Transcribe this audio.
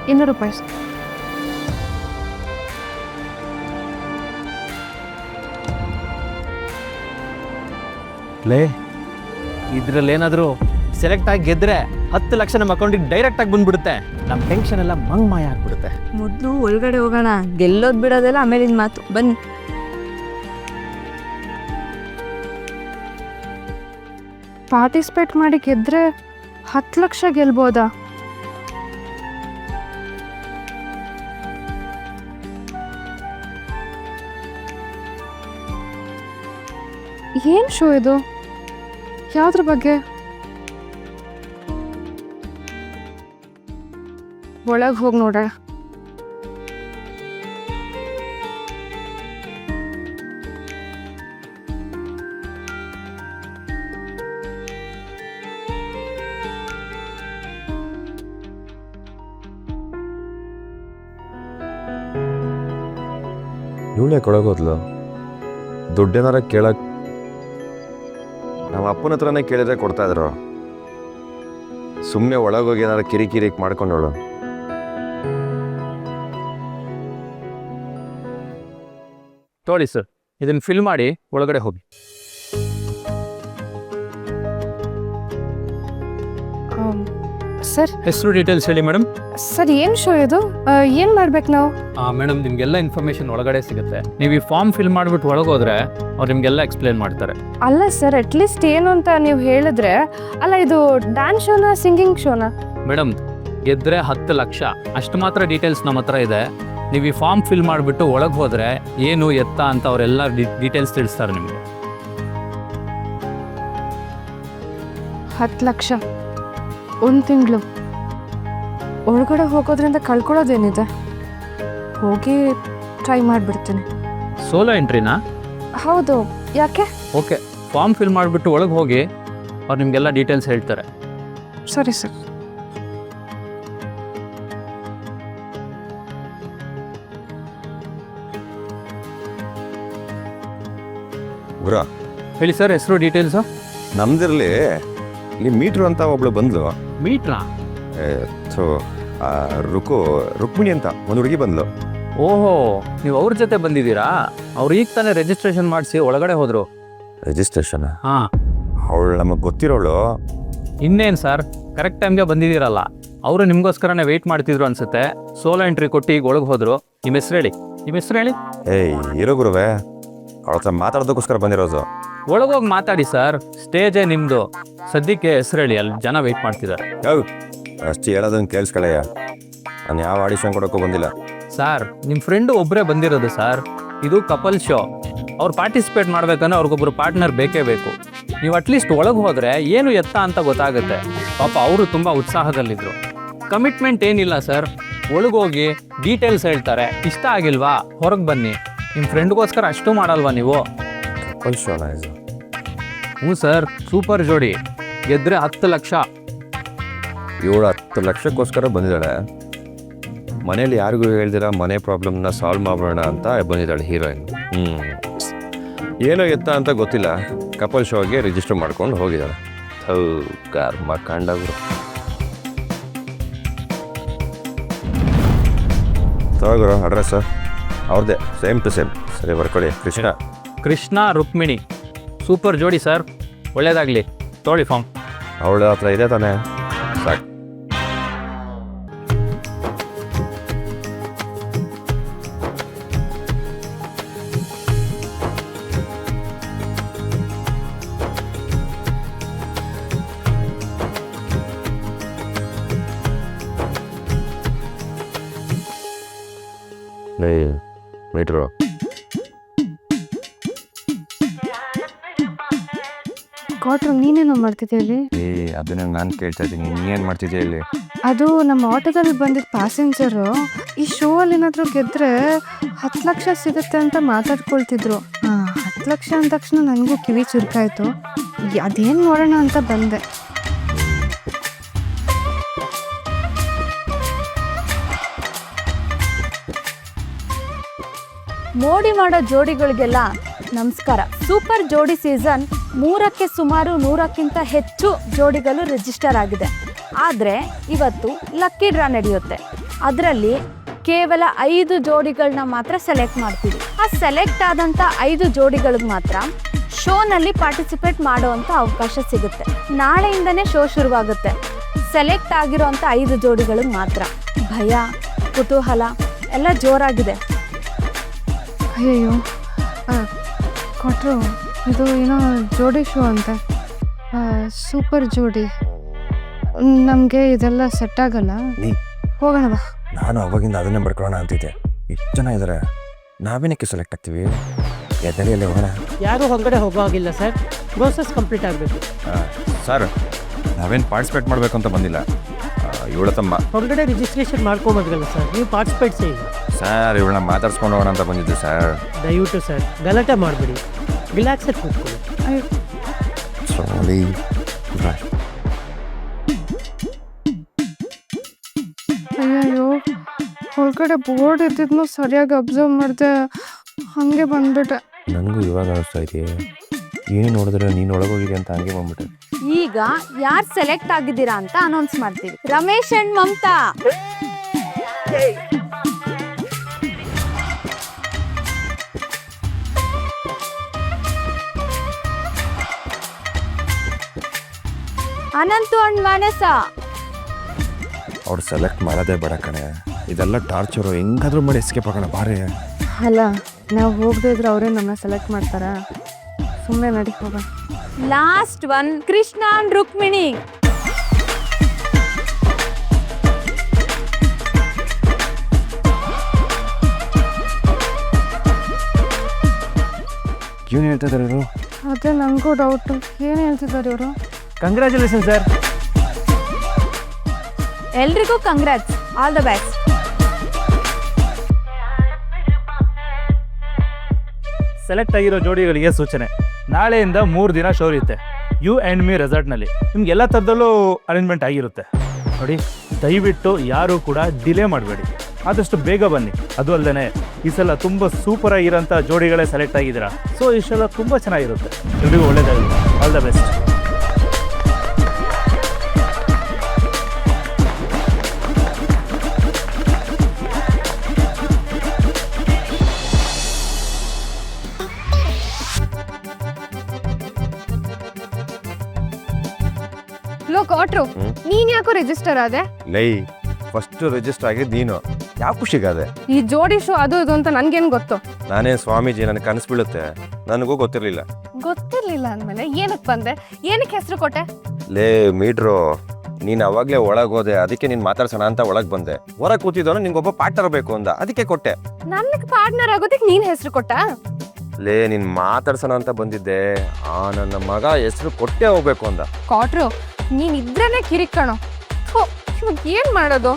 200 ರೂಪಾಯಿ ಸರ್. ಲೇ, ಇದ್ರಲ್ಲೇನಾದರೂ ಸೆಲೆಕ್ಟ್ ಆಗಿ ಗೆದ್ರೆ 10 ಲಕ್ಷ ನಮ್ಮ ಅಕೌಂಟಿಗೆ ಡೈರೆಕ್ಟಾಗಿ ಬಂದ್ಬಿಡುತ್ತೆ. ನಮ್ಮ ಟೆನ್ಷನ್ ಎಲ್ಲ ಮಾಯ ಆಗ್ಬಿಡುತ್ತೆ. ಮೊದಲು ಒಳಗಡೆ ಹೋಗೋಣ, ಗೆಲ್ಲೋದು ಬಿಡೋದೆಲ್ಲ ಆಮೇಲಿನ ಮಾತು. ಬನ್ನಿ. ಪಾರ್ಟಿಸಿಪೇಟ್ ಮಾಡಿ ಗೆದ್ರೆ 10 ಲಕ್ಷ ಗೆಲ್ಬೋದಾ? ಏನು ಶೋ ಇದು? ಯಾವುದ್ರ ಬಗ್ಗೆ? ಒಳಗೆ ಹೋಗಿ ನೋಡೋಣ. ಇವಳೇ ಕೊಡಗೋದ್ಲು. ದುಡ್ಡೇನಾರ ಕೇಳಕ್ ನಮ್ಮ ಅಪ್ಪನ ಹತ್ರನೇ ಕೇಳಿದ್ರೆ ಕೊಡ್ತಾ ಇದ್ರು. ಸುಮ್ಮನೆ ಒಳಗೋಗಿ ಏನಾರ ಕಿರಿಕಿರಿ ಮಾಡ್ಕೊಂಡವಳು. ತೋಳಿ ಸರ್, ಇದನ್ನು ಫಿಲ್ ಮಾಡಿ ಒಳಗಡೆ ಹೋಗಿ. ಸರ್ ಹೆಸರು ಡೀಟೇಲ್ಸ್ ಹೇಳಿ ಮೇಡಮ್. ಸರ್ ಏನು ಶೋ ಇದು? ಏನು ಮಾಡ್ಬೇಕು ನಾವು? ಮೇಡಮ್, ನಿಮಗೆಲ್ಲ ಇನ್ಫಾರ್ಮೇಷನ್ ಒಳಗಡೆ ಸಿಗುತ್ತೆ. ನೀವು ಈ ಫಾರ್ಮ್ ಫಿಲ್ ಮಾಡಿಬಿಟ್ಟು ಒಳಗೋದ್ರೆ ಅವ್ರು ನಿಮಗೆಲ್ಲ ಎಕ್ಸ್ಪ್ಲೇನ್ ಮಾಡ್ತಾರೆ. ಅಲ್ಲ ಸರ್, ಅಟ್ಲೀಸ್ಟ್ ಏನು ಅಂತ ನೀವು ಹೇಳಿದ್ರೆ. ಅಲ್ಲ, ಇದು ಡ್ಯಾನ್ಸ್ ಶೋನಾ ಸಿಂಗಿಂಗ್ ಶೋನಾ? ಮೇಡಮ್, ಗೆದ್ರೆ 10 ಲಕ್ಷ ಅಷ್ಟು ಮಾತ್ರ ಡೀಟೇಲ್ಸ್ ನಮ್ಮ ಹತ್ರ ಇದೆ. ನೀವು ಈ ಫಾರ್ಮ್ ಫಿಲ್ ಮಾಡಿಬಿಟ್ಟು ಒಳಗೆ ಹೋದರೆ ಏನು ಎತ್ತ ಅಂತ ಅವರೆಲ್ಲ ಡೀಟೇಲ್ಸ್ ತಿಳಿಸ್ತಾರೆ ನಿಮಗೆ. 10 ಲಕ್ಷ 1 ತಿಂಗಳು ಒಳಗಡೆ ಹೋಗೋದ್ರಿಂದ ಕಳ್ಕೊಳ್ಳೋದೇನಿದೆ? ಹೋಗಿ ಟ್ರೈ ಮಾಡಿಬಿಡ್ತೀನಿ. ಸೋಲೋ ಎಂಟ್ರಿನಾ? ಹೌದು, ಯಾಕೆ? ಓಕೆ, ಫಾರ್ಮ್ ಫಿಲ್ ಮಾಡಿಬಿಟ್ಟು ಒಳಗೆ ಹೋಗಿ ಅವ್ರು ನಿಮಗೆಲ್ಲ ಡೀಟೇಲ್ಸ್ ಹೇಳ್ತಾರೆ. ಸರಿ ಸರ್. ಗುರ, ಹೇಳಿ ಸರ್, ಹೆಸರು ಡೀಟೇಲ್ಸು. ನಮ್ದಿರ್ಲಿ, ಇಲ್ಲಿ ಮೀಟ್ರು ಅಂತ ಒಬ್ಳು ಬಂದ್ಲು. ಮೀಟ್ರಾ? ಸೊ ರುಕ್ಮಿಣಿ ಅಂತ ಒಂದು ಹುಡುಗಿ ಬಂದ್ಲು. ಓಹೋ, ನೀವು ಅವ್ರ ಜೊತೆ ಬಂದಿದ್ದೀರಾ? ಅವ್ರು ಈಗ ತಾನೇ ರಿಜಿಸ್ಟ್ರೇಷನ್ ಮಾಡಿಸಿ ಒಳಗಡೆ ಹೋದರು. ರಿಜಿಸ್ಟ್ರೇಷನ್? ಹಾಂ. ಅವಳು ನಮಗೆ ಗೊತ್ತಿರೋಳು. ಇನ್ನೇನು ಸರ್, ಕರೆಕ್ಟ್ ಟೈಮ್ಗೆ ಬಂದಿದ್ದೀರಲ್ಲ. ಅವರು ನಿಮಗೋಸ್ಕರನೇ ವೆಯ್ಟ್ ಮಾಡ್ತಿದ್ರು ಅನ್ಸುತ್ತೆ. ಸೋಲೋ ಎಂಟ್ರಿ ಕೊಟ್ಟು ಈಗ ಒಳಗೆ ಹೋದರು. ನಿಮ್ಮ ಹೆಸರು ಹೇಳಿ. ನಿಮ್ಮ ಹೆಸರು ಹೇಳಿ. ಇರೋ ಗುರುವೆ, ಅವಳ ಹತ್ರ ಮಾತಾಡೋದಕ್ಕೋಸ್ಕರ ಬಂದಿರೋದು. ಒಳಗೋಗಿ ಮಾತಾಡಿ ಸರ್, ಸ್ಟೇಜೇ ನಿಮ್ಮದು. ಸದ್ಯಕ್ಕೆ ಹೆಸರು ಹೇಳಿ, ಅಲ್ಲಿ ಜನ ವೆಯ್ಟ್ ಮಾಡ್ತಿದ್ದಾರೆ. ಅಷ್ಟು ಹೇಳೋದನ್ನು ಕೇಳಿಸ್ಕೊಳ್ಳಯ್ಯ. ನಾನು ಯಾವ ಆಡಿಷನ್ ಕೊಡೋಕ್ಕೂ ಬಂದಿಲ್ಲ. ಸರ್, ನಿಮ್ಮ ಫ್ರೆಂಡು ಒಬ್ಬರೇ ಬಂದಿರೋದು ಸರ್. ಇದು ಕಪಲ್ ಶೋ. ಅವ್ರು ಪಾರ್ಟಿಸಿಪೇಟ್ ಮಾಡ್ಬೇಕಂದ್ರೆ ಅವ್ರಿಗೊಬ್ರು ಪಾರ್ಟ್ನರ್ ಬೇಕೇ ಬೇಕು. ನೀವು ಅಟ್ಲೀಸ್ಟ್ ಒಳಗೆ ಹೋದರೆ ಏನು ಎತ್ತ ಅಂತ ಗೊತ್ತಾಗುತ್ತೆ. ಪಾಪ ಅವರು ತುಂಬ ಉತ್ಸಾಹದಲ್ಲಿದ್ದರು. ಕಮಿಟ್ಮೆಂಟ್ ಏನಿಲ್ಲ ಸರ್. ಒಳಗೋಗಿ ಡೀಟೇಲ್ಸ್ ಹೇಳ್ತಾರೆ. ಇಷ್ಟ ಆಗಿಲ್ವಾ ಹೊರಗೆ ಬನ್ನಿ. ನಿಮ್ಮ ಫ್ರೆಂಡ್ಗೋಸ್ಕರ ಅಷ್ಟು ಮಾಡಲ್ವಾ ನೀವು? ಕಪಲ್ ಶೋನಾ ಇದು? ಹ್ಞೂ ಸರ್, ಸೂಪರ್ ಜೋಡಿ. ಗೆದ್ರೆ 10 ಲಕ್ಷ. ಇವಳು 10 ಲಕ್ಷಕ್ಕೋಸ್ಕರ ಬಂದಿದ್ದಾಳೆ. ಮನೇಲಿ ಯಾರಿಗೂ ಹೇಳ್ದಿರ ಮನೆ ಪ್ರಾಬ್ಲಮ್ನ ಸಾಲ್ವ್ ಮಾಡೋಣ ಅಂತ ಬಂದಿದ್ದಾಳೆ ಹೀರೋಯಿನ್. ಏನೋ ಎತ್ತ ಅಂತ ಗೊತ್ತಿಲ್ಲ, ಕಪಲ್ ಶೋಗೆ ರಿಜಿಸ್ಟರ್ ಮಾಡ್ಕೊಂಡು ಹೋಗಿದ್ದಾಳೆ. ಕರ್ಮ ಕಂಡವರು. ತಗೋರು ಅಡ್ರೆಸ್ ಅವ್ರದ್ದೇ, ಸೇಮ್ ಟು ಸೇಮ್. ಸರಿ, ಬರ್ಕೊಳ್ಳಿ. ಕೃಷ್ಣ ರುಕ್ಮಿಣಿ, ಸೂಪರ್ ಜೋಡಿ ಸರ್. ಒಳ್ಳೇದಾಗಲಿ. ತೊಗೊಳ್ಳಿ ಫಾರ್ಮ್. ಅವಳ ಹತ್ರ ಇದೆ ತಾನೇ? ಸಾಕು. ಮೀಟ್ರು ಕೊಟ್ರು. ನೀನೇನೋ ಮಾಡ್ತಿದ್ದೆ ಇಲ್ಲಿ? ಅದನ್ನ ನಾನು ಕೇಳ್ತಾ ಇದ್ದೀನಿ, ನೀನೇನು ಮಾಡ್ತಿದ್ದೆ ಇಲ್ಲಿ? ಅದು ನಮ್ಮ ಆಟೋದಲ್ಲಿ ಬಂದಿದ್ದ ಪ್ಯಾಸೆಂಜರು ಈ ಶೋ ಅಲ್ಲಿ ಏನಾದರೂ ಗೆದ್ರೆ 10 ಲಕ್ಷ ಸಿಗುತ್ತೆ ಅಂತ ಮಾತಾಡ್ಕೊಳ್ತಿದ್ರು. 10 ಲಕ್ಷ ಅಂದ ತಕ್ಷಣ ನನಗೂ ಕಿವಿ ಚುರುಕಾಯಿತು. ಅದೇನು ನೋಡೋಣ ಅಂತ ಬಂದೆ. ಮೋಡಿ ಮಾಡೋ ಜೋಡಿಗಳಿಗೆಲ್ಲ ನಮಸ್ಕಾರ. ಸೂಪರ್ ಜೋಡಿ ಸೀಸನ್ 3ಕ್ಕೆ ಸುಮಾರು 100ಕ್ಕಿಂತ ಹೆಚ್ಚು ಜೋಡಿಗಳು ರಿಜಿಸ್ಟರ್ ಆಗಿದೆ. ಆದರೆ ಇವತ್ತು ಲಕ್ಕಿ ಡ್ರಾ ನಡೆಯುತ್ತೆ. ಅದರಲ್ಲಿ ಕೇವಲ 5 ಜೋಡಿಗಳನ್ನ ಮಾತ್ರ ಸೆಲೆಕ್ಟ್ ಮಾಡ್ತೀವಿ. ಆ ಸೆಲೆಕ್ಟ್ ಆದಂಥ 5 ಜೋಡಿಗಳಿಗೆ ಮಾತ್ರ ಶೋನಲ್ಲಿ ಪಾರ್ಟಿಸಿಪೇಟ್ ಮಾಡುವಂಥ ಅವಕಾಶ ಸಿಗುತ್ತೆ. ನಾಳೆಯಿಂದನೇ ಶೋ ಶುರುವಾಗುತ್ತೆ. ಸೆಲೆಕ್ಟ್ ಆಗಿರೋಂಥ 5 ಜೋಡಿಗಳಿಗೆ ಮಾತ್ರ. ಭಯ, ಕುತೂಹಲ ಎಲ್ಲ ಜೋರಾಗಿದೆ. ಅಯ್ಯಯ್ಯೋ ಕೊಟ್ಟರು, ಇದು ಏನೋ ಜೋಡಿ ಶೋ ಅಂತೆ, ಸೂಪರ್ ಜೋಡಿ. ನಮಗೆ ಇದೆಲ್ಲ ಸೆಟ್ ಆಗಲ್ಲ. ಹೋಗೋಣ ಬಾ. ನಾನು ಅವಾಗಿಂದ ಅದನ್ನೇ ಬರ್ಕೊಳ್ಳೋಣ ಅಂತಿದ್ದೆ. ಎಷ್ಟು ಜನ ಇದ್ದಾರೆ, ನಾವೇನಕ್ಕೆ ಸೆಲೆಕ್ಟ್ ಆಗ್ತೀವಿ? ಎದರಿಯಲ್ಲಿ ಹೋಗೋಣ. ಯಾರೂ ಹೊರಗಡೆ ಹೋಗೋ ಹಾಗಿಲ್ಲ ಸರ್, ಪ್ರೋಸೆಸ್ ಕಂಪ್ಲೀಟ್ ಆಗಬೇಕು. ಸರ್, ನಾವೇನು ಪಾರ್ಟಿಸಿಪೇಟ್ ಮಾಡಬೇಕು ಅಂತ ಬಂದಿಲ್ಲ. ಇವಳ ತಮ್ಮ ಹೊರಗಡೆ ರಿಜಿಸ್ಟ್ರೇಷನ್ ಮಾಡ್ಕೊಂಬಂದ್ರಲ್ಲ ಸರ್, ನೀವು ಪಾರ್ಟಿಸಿಪೇಟ್ಸೇ ಇಲ್ಲ. ಸರ್, ಇವಳನ್ನ ಮಾತಾಡ್ಸ್ಕೊಂಡು ಹೋಗೋಣ ಅಂತ ಬಂದಿದ್ದೆ ಸರ್. ದಯವಿಟ್ಟು ಸರ್ ಗಲಾಟೆ ಮಾಡಬೇಡಿ, ರಿಲ್ಯಾಕ್ಸಾಗಿ ಕೂತ್ಕೊಳ್ಳಿ. ಅಯ್ಯಯ್ಯೋ, ಹೊರಗಡೆ ಬೋರ್ಡ್ ಇದ್ದಿದ್ನು ಸರಿಯಾಗಿ ಅಬ್ಸರ್ವ್ ಮಾಡಿದೆ, ಹಾಗೆ ಬಂದ್ಬಿಟ್ಟೆ. ನನಗೂ ಇವಾಗ ಅನಿಸ್ತಾ ಇದೆಯೇ, ಏನು ನೋಡಿದ್ರೆ ನೀನು ಒಳಗೋಗಿದೆ ಅಂತ ಹಂಗೆ ಬಂದ್ಬಿಟ್ಟೆ. ಈಗ ಯಾರು ಸೆಲೆಕ್ಟ್ ಆಗಿದ್ದೀರಾ ಅಂತ ಅನೌನ್ಸ್ ಮಾಡ್ತೀವಿ. ರಮೇಶ್ ಅಂಡ್ ಮಮತಾ. ಅನಂತು ಅಂಡ್ ಮಾನಸ. ಅವ್ರು ಸೆಲೆಕ್ಟ್ ಮಾಡೋದೇ ಬೇಡ ಕಣೆ, ಇದೆಲ್ಲ ಟಾರ್ಚರು. ಹೆಂಗಾದ್ರೂ ಮಾಡಿ ಎಸ್ಕೇಪ್ ಆಗೋಣ ಬಾರೇ. ಅಲ್ಲ, ನಾವು ಹೋಗದೇ ಇದ್ರೆ ಅವರೇ ನಮ್ಮನ್ನ ಸೆಲೆಕ್ಟ್ ಮಾಡ್ತಾರಾ? ಸುಮ್ಮನೆ ನಡಿ ಹೋಗೋಣ. Last one, Krishna and Rukmini. ಏನು ಹೇಳ್ತಾ ಇದ್ದಾರೆ ಇವರು? ಅದೇ ನನಗೂ ಡೌಟು, ಏನು ಹೇಳ್ತಿದ್ದಾರೆ ಇವರು? Congratulation sir. ಎಲ್ರಿಗೂ congrats, all the best. Select ಆಗಿರೋ ಜೋಡಿಗಳಿಗೆ ಸೂಚನೆ, ನಾಳೆಯಿಂದ 3 ದಿನ ಶೋ ಇರುತ್ತೆ ಯು ಆ್ಯಂಡ್ ಮೀ ರೆಸಾರ್ಟ್ನಲ್ಲಿ. ನಿಮ್ಗೆ ಎಲ್ಲ ಥರದಲ್ಲೂ ಅರೇಂಜ್ಮೆಂಟ್ ಆಗಿರುತ್ತೆ ನೋಡಿ. ದಯವಿಟ್ಟು ಯಾರೂ ಕೂಡ ಡಿಲೇ ಮಾಡಬೇಡಿ, ಆದಷ್ಟು ಬೇಗ ಬನ್ನಿ. ಅದು ಅಲ್ಲದೆ ಈ ಸಲ ತುಂಬ ಸೂಪರ್ ಆಗಿರೋಂಥ ಜೋಡಿಗಳೇ ಸೆಲೆಕ್ಟ್ ಆಗಿದ್ದೀರಾ. ಸೊ ಈ ಸಲ ತುಂಬ ಚೆನ್ನಾಗಿರುತ್ತೆ. ಎಲ್ರಿಗೂ ಒಳ್ಳೆಯದಾಗಲಿ. All the best. ಲೋ ಕೊಟ್ರು, ನೀನ್ ಯಾಕೋ ರಿಜಿಸ್ಟರ್ ಆದೆ? ಲೈ, ಫಸ್ಟ್ ರಿಜಿಸ್ಟರ್ ಆಗಿದ್ದು ನೀನು. ಯಾವ ಖುಷಿಗಾದೆ? ಈ ಜೋಡಿ ಶೋ ಅದು ಇದು ಅಂತ ನನ್ಗೇನು ಗೊತ್ತು? ನಾನೇ ಸ್ವಾಮೀಜಿ, ನನಗೆ ಕನಸು ಬೀಳುತ್ತೆ. ನನಗೂ ಗೊತ್ತಿರಲಿಲ್ಲ. ಗೊತ್ತಿರ್ಲಿಲ್ಲ ಅಂದಮೇಲೆ ಏನಕ್ಕೆ ಬಂದೆ? ಏನಕ್ಕೆ ಹೆಸರು ಕೊಟ್ಟೆ? ಲೇ ಮೀಡ್ರು, ನೀನು ಅವಾಗಲೇ ಒಳಗೆ ಹೋದೆ, ಅದಕ್ಕೆ ನೀನು ಮಾತಾಡ್ಸೋಣ ಅಂತ ಒಳಗೆ ಬಂದೆ. ಹೊರಗೆ ಕೂತಿದ್ದವನು ನಿಂಗೊಬ್ಬ ಪಾರ್ಟ್ನರ್ ಬೇಕು ಅಂದ, ಅದಕ್ಕೆ ಕೊಟ್ಟೆ. ನನಗೆ ಪಾರ್ಟ್ನರ್ ಆಗೋದಕ್ಕೆ ನೀನ್ ಹೆಸರು ಕೊಟ್ಟ? ಲೇ, ನೀನು ಮಾತಾಡ್ಸೋಣ ಅಂತ ಬಂದಿದ್ದೆ. ನನ್ನ ಮಗ ಹೆಸರು ಕೊಟ್ಟೆ ಹೋಗ್ಬೇಕು ಅಂದ. ಕೊಟ್ರು, ನೀನ್ ಇದ್ರೇನೆ ಕಿರಿಕ್ ಕಣೋ. ಥು, ಇವಾಗ ಏನ್ ಮಾಡೋದು?